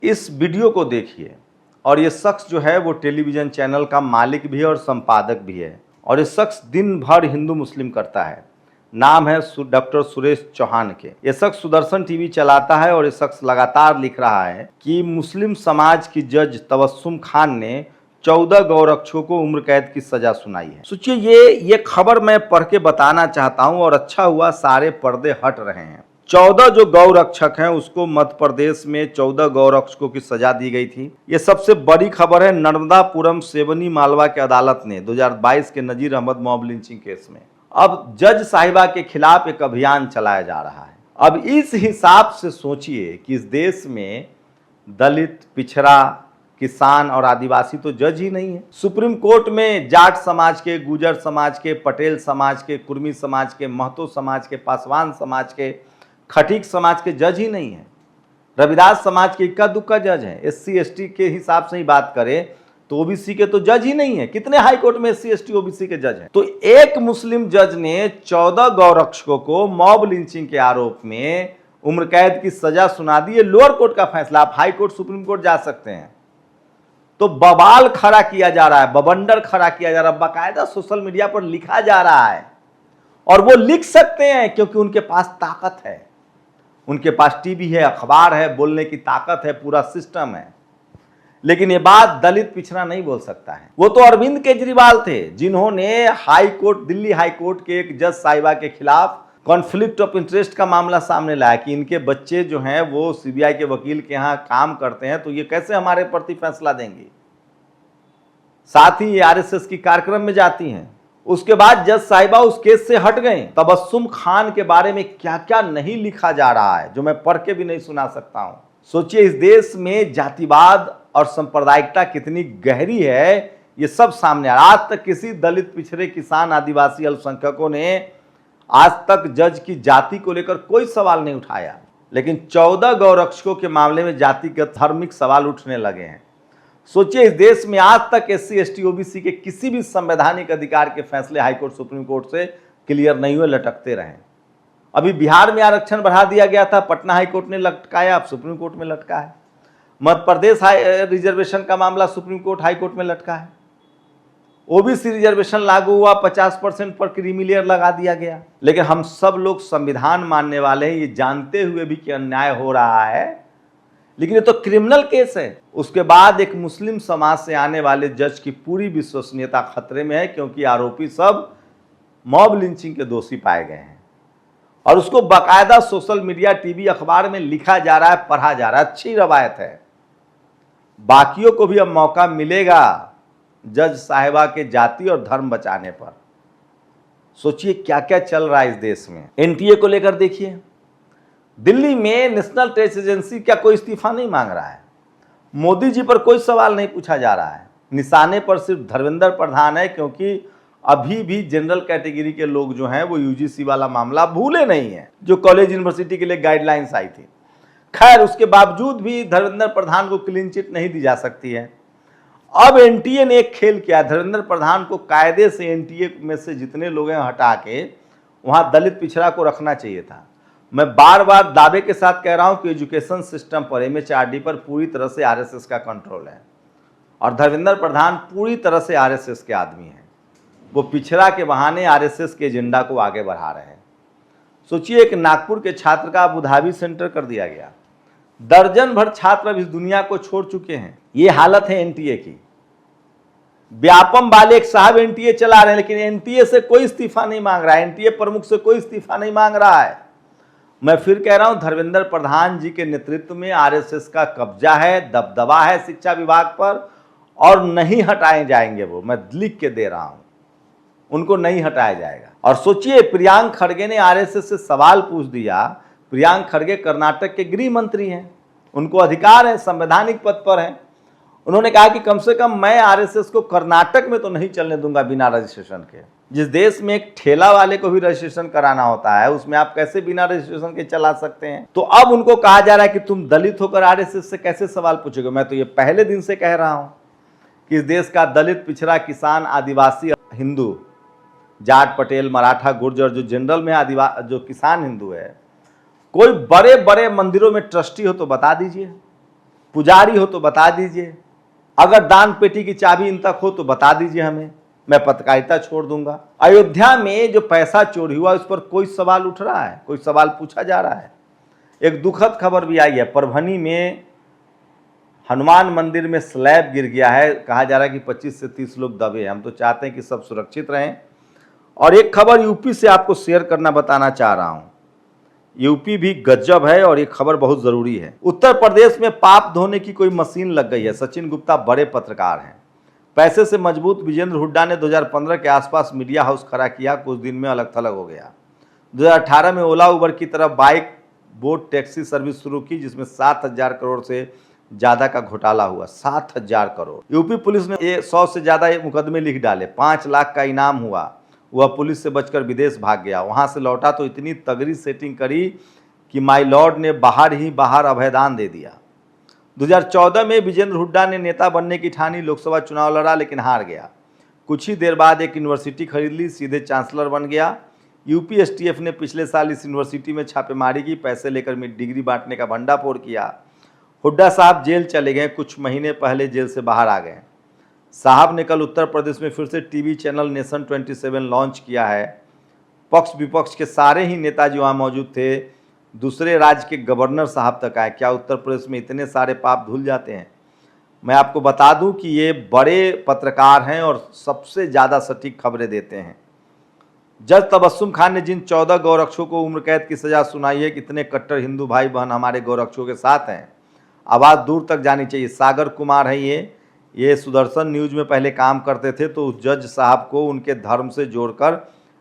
इस वीडियो को देखिए। और ये शख्स जो है वो टेलीविज़न चैनल का मालिक भी है और संपादक भी है, और ये शख्स दिन भर हिंदू मुस्लिम करता है। नाम है डॉक्टर सुरेश चौहान के। ये शख्स सुदर्शन टीवी चलाता है और ये शख्स लगातार लिख रहा है कि मुस्लिम समाज की जज तबस्सुम खान ने 14 गौरक्षकों को उम्र कैद की सजा सुनाई है। सोचिए, ये खबर मैं पढ़ के बताना चाहता हूं, और अच्छा हुआ सारे पर्दे हट रहे हैं। 14 जो गौरक्षक हैं उसको मध्य प्रदेश में 14 गौरक्षकों की सजा दी गई थी। ये सबसे बड़ी खबर है नर्मदापुरम सेवनी मालवा की अदालत ने 2022 के Nazir Ahmad mob lynching case में अब जज साहिबा के खिलाफ एक अभियान चलाया जा रहा है। अब इस हिसाब से सोचिए कि इस देश में दलित, पिछड़ा, किसान और आदिवासी तो जज ही नहीं है। सुप्रीम कोर्ट में जाट समाज के, गुर्जर समाज के, पटेल समाज के, कुर्मी समाज के, महतो समाज के, पासवान समाज के, खटीक समाज के जज ही नहीं है। रविदास समाज के इक्का दुक्का जज हैं। SC ST के हिसाब से ही बात करें तो OBC के तो जज ही नहीं है। कितने हाई कोर्ट में SC ST OBC के जज हैं? तो एक मुस्लिम जज ने 14 गौरक्षकों को मॉब लिंचिंग के आरोप में उम्र कैद की सजा सुना दी है। लोअर कोर्ट का फैसला, आप हाई कोर्ट, सुप्रीम कोर्ट जा सकते हैं। तो बवाल खड़ा किया जा रहा है, बवंडर खड़ा किया जा रहा है, बाकायदा सोशल मीडिया पर लिखा जा रहा है। और वो लिख सकते हैं क्योंकि उनके पास ताकत है, उनके पास टीवी है, अखबार है, बोलने की ताकत है, पूरा सिस्टम है। लेकिन ये बात दलित पिछड़ा नहीं बोल सकता है। वो तो अरविंद केजरीवाल थे जिन्होंने high court, Delhi high court के एक जज साहिबा के खिलाफ कॉन्फ्लिक्ट ऑफ इंटरेस्ट का मामला सामने लाया कि इनके बच्चे जो हैं वो CBI के वकील के यहाँ काम करते हैं, तो ये कैसे हमारे प्रति फैसला देंगी। साथ ही ये RSS की कार्यक्रम में जाती हैं। उसके बाद जज साहिबा उस केस से हट गए। तबस्सुम खान के बारे में क्या क्या नहीं लिखा जा रहा है जो मैं पढ़ के भी नहीं सुना सकता हूं। सोचिए, इस देश में जातिवाद और सांप्रदायिकता कितनी गहरी है, ये सब सामने आ रहा है। आज तक किसी दलित, पिछड़े, किसान, आदिवासी, अल्पसंख्यकों ने आज तक जज की जाति को लेकर कोई सवाल नहीं उठाया, लेकिन 14 गौरक्षकों के मामले में जातिगत धार्मिक सवाल उठने लगे हैं। सोचिए, इस देश में आज तक SC ST OBC के किसी भी संवैधानिक अधिकार के फैसले हाईकोर्ट, सुप्रीम कोर्ट से क्लियर नहीं हुए, लटकते रहे। अभी बिहार में आरक्षण बढ़ा दिया गया था, पटना हाईकोर्ट ने लटकाया, अब सुप्रीम कोर्ट में लटका है। मध्य प्रदेश रिजर्वेशन का मामला सुप्रीम कोर्ट, हाईकोर्ट में लटका है। OBC रिजर्वेशन लागू हुआ, 50% पर क्रीमी लेयर लगा दिया गया। लेकिन हम सब लोग संविधान मानने वाले हैं, ये जानते हुए भी कि अन्याय हो रहा है, लेकिन ये तो क्रिमिनल केस है। उसके बाद एक मुस्लिम समाज से आने वाले जज की पूरी विश्वसनीयता खतरे में है, क्योंकि आरोपी सब मॉब लिंचिंग के दोषी पाए गए हैं और उसको बाकायदा सोशल मीडिया, टीवी, अखबार में लिखा जा रहा है, पढ़ा जा रहा है। अच्छी रवायत है। बाकियों को भी अब मौका मिलेगा जज साहिबा के जाति और धर्म बचाने पर। सोचिए क्या क्या चल रहा है इस देश में। NTA को लेकर देखिए, दिल्ली में नेशनल टेस्ट एजेंसी क्या कोई इस्तीफा नहीं मांग रहा है। मोदी जी पर कोई सवाल नहीं पूछा जा रहा है। निशाने पर सिर्फ धर्मेंद्र प्रधान है, क्योंकि अभी भी जनरल कैटेगरी के लोग जो हैं वो UGC वाला मामला भूले नहीं है, जो कॉलेज यूनिवर्सिटी के लिए गाइडलाइंस आई थी। खैर, उसके बावजूद भी धर्मेंद्र प्रधान को क्लीन चिट नहीं दी जा सकती है। अब NTA ने एक खेल किया, धर्मेंद्र प्रधान को कायदे से NTA में से जितने लोग हैं हटा के वहां दलित, पिछड़ा को रखना चाहिए था। मैं बार बार दावे के साथ कह रहा हूं कि एजुकेशन सिस्टम पर, MHRD पर पूरी तरह से RSS का कंट्रोल है, और धर्मेंद्र प्रधान पूरी तरह से RSS के आदमी हैं। वो पिछड़ा के बहाने RSS के एजेंडा को आगे बढ़ा रहे हैं। सोचिए, एक नागपुर के छात्र का अबू धाबी सेंटर कर दिया गया। दर्जन भर छात्र अब इस दुनिया को छोड़ चुके हैं। ये हालत है NTA की। व्यापम वाले एक साहब NTA चला रहे हैं, लेकिन NTA से कोई इस्तीफा नहीं मांग रहा है। NTA प्रमुख से कोई इस्तीफा नहीं मांग रहा है। मैं फिर कह रहा हूं, धर्मेंद्र प्रधान जी के नेतृत्व में RSS का कब्जा है, दबदबा है शिक्षा विभाग पर, और नहीं हटाए जाएंगे। वो मैं लिख के दे रहा हूं, उनको नहीं हटाया जाएगा। और सोचिए, प्रियांक खड़गे ने RSS से सवाल पूछ दिया। प्रियांक खड़गे कर्नाटक के गृह मंत्री हैं, उनको अधिकार है, संवैधानिक पद पर हैं। उन्होंने कहा कि कम से कम मैं RSS को कर्नाटक में तो नहीं चलने दूंगा बिना रजिस्ट्रेशन के। जिस देश में एक ठेला वाले को भी रजिस्ट्रेशन कराना होता है, उसमें आप कैसे बिना रजिस्ट्रेशन के चला सकते हैं। तो अब उनको कहा जा रहा है कि तुम दलित होकर RSS से कैसे सवाल पूछोगे। मैं तो ये पहले दिन से कह रहा हूं कि इस देश का दलित, पिछड़ा, किसान, आदिवासी, हिंदू, जाट, पटेल, मराठा, गुर्जर, जो जनरल में जो किसान हिंदू है, कोई बड़े बड़े मंदिरों में ट्रस्टी हो तो बता दीजिए। पुजारी हो तो बता दीजिए, अगर दान पेटी की चाबी इन तक हो तो बता दीजिए हमें, मैं पत्रकारिता छोड़ दूंगा। अयोध्या में जो पैसा चोरी हुआ उस पर कोई सवाल उठ रहा है, कोई सवाल पूछा जा रहा है। एक दुखद खबर भी आई है, परभनी में हनुमान मंदिर में स्लैब गिर गया है, कहा जा रहा है कि 25 से 30 लोग दबे हैं। हम तो चाहते हैं कि सब सुरक्षित रहें। और एक खबर यूपी से आपको शेयर करना बताना चाह रहा हूं, यूपी भी गजब है और ये खबर बहुत जरूरी है। उत्तर प्रदेश में पाप धोने की कोई मशीन लग गई है। सचिन गुप्ता बड़े पत्रकार हैं, पैसे से मजबूत विजेंद्र हुड्डा ने 2015 के आसपास मीडिया हाउस खड़ा किया, कुछ दिन में अलग थलग हो गया। 2018 में ओला उबर की तरफ बाइक बोट टैक्सी सर्विस शुरू की, जिसमें 7,000 करोड़ से ज्यादा का घोटाला हुआ। 7,000 करोड़। यूपी पुलिस ने 100 से ज्यादा मुकदमे लिख डाले, 5 लाख का इनाम हुआ। वह पुलिस से बचकर विदेश भाग गया, वहां से लौटा तो इतनी तगड़ी सेटिंग करी कि माई लॉर्ड ने बाहर ही बाहर अभयदान दे दिया। 2014 में विजेंद्र हुड्डा ने नेता बनने की ठानी, लोकसभा चुनाव लड़ा लेकिन हार गया। कुछ ही देर बाद एक यूनिवर्सिटी खरीद ली, सीधे चांसलर बन गया। यूपी एसटीएफ ने पिछले साल इस यूनिवर्सिटी में छापेमारी की, पैसे लेकर डिग्री बांटने का भंडाफोड़ किया। हुड्डा साहब जेल चले गए, कुछ महीने पहले जेल से बाहर आ गए। साहब ने कल उत्तर प्रदेश में फिर से टीवी चैनल नेशन 27 लॉन्च किया है। पक्ष विपक्ष के सारे ही नेताजी वहाँ मौजूद थे, दूसरे राज्य के गवर्नर साहब तक आए। क्या उत्तर प्रदेश में इतने सारे पाप धुल जाते हैं? मैं आपको बता दूं कि ये बड़े पत्रकार हैं और सबसे ज़्यादा सटीक खबरें देते हैं। जज तबस्सुम खान ने जिन 14 गौरक्षकों को उम्र कैद की सजा सुनाई है, कितने कट्टर हिंदू भाई बहन हमारे गौरक्षकों के साथ हैं, आवाज़ दूर तक जानी चाहिए। सागर कुमार है ये सुदर्शन न्यूज में पहले काम करते थे, तो उस जज साहब को उनके धर्म से जोड़कर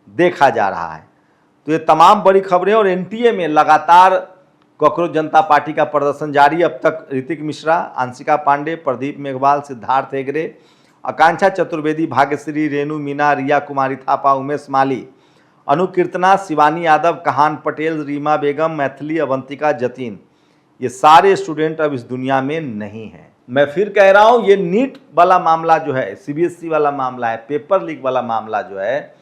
देखा जा रहा है। तो ये तमाम बड़ी खबरें। और एनटीए में लगातार कॉकरोच जनता पार्टी का प्रदर्शन जारी। अब तक ऋतिक मिश्रा, अंशिका पांडे, प्रदीप मेघवाल, सिद्धार्थ हेगड़े, आकांक्षा चतुर्वेदी, भाग्यश्री, रेणु मीना, रिया कुमारी थापा, उमेश माली, अनुकीर्तना, शिवानी यादव, कहान पटेल, रीमा बेगम, मैथिली, अवंतिका, जतीन, ये सारे स्टूडेंट अब इस दुनिया में नहीं हैं। मैं फिर कह रहा हूं, ये नीट वाला मामला जो है, सीबीएसई वाला मामला है, पेपर लीक वाला मामला जो है,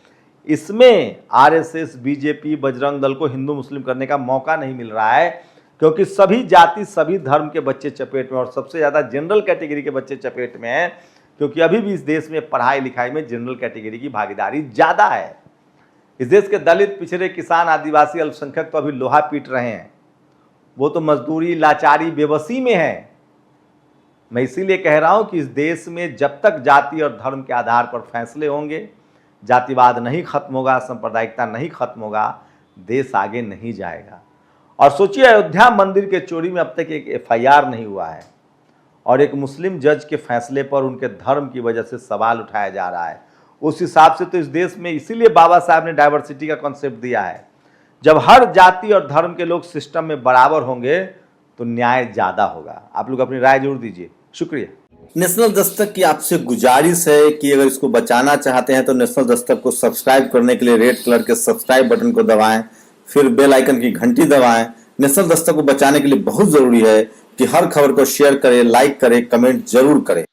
इसमें आरएसएस, बीजेपी, बजरंग दल को हिंदू मुस्लिम करने का मौका नहीं मिल रहा है, क्योंकि सभी जाति सभी धर्म के बच्चे चपेट में, और सबसे ज़्यादा जनरल कैटेगरी के बच्चे चपेट में हैं, क्योंकि अभी भी इस देश में पढ़ाई लिखाई में जनरल कैटेगरी की भागीदारी ज़्यादा है। इस देश के दलित, पिछड़े, किसान, आदिवासी, अल्पसंख्यक तो अभी लोहा पीट रहे हैं, वो तो मजदूरी, लाचारी, बेबसी में है। मैं इसीलिए कह रहा हूं कि इस देश में जब तक जाति और धर्म के आधार पर फैसले होंगे, जातिवाद नहीं खत्म होगा, सांप्रदायिकता नहीं खत्म होगा, देश आगे नहीं जाएगा। और सोचिए, अयोध्या मंदिर के चोरी में अब तक एक एफआईआर नहीं हुआ है, और एक मुस्लिम जज के फैसले पर उनके धर्म की वजह से सवाल उठाया जा रहा है। उस हिसाब से तो इस देश में इसीलिए बाबा साहब ने डाइवर्सिटी का कॉन्सेप्ट दिया है। जब हर जाति और धर्म के लोग सिस्टम में बराबर होंगे तो न्याय ज़्यादा होगा। आप लोग अपनी राय जरूर दीजिए। शुक्रिया। नेशनल दस्तक की आपसे गुजारिश है कि अगर इसको बचाना चाहते हैं तो नेशनल दस्तक को सब्सक्राइब करने के लिए रेड कलर के सब्सक्राइब बटन को दबाएं, फिर बेल आइकन की घंटी दबाएं। नेशनल दस्तक को बचाने के लिए बहुत जरूरी है कि हर खबर को शेयर करें, लाइक करें, कमेंट जरूर करें।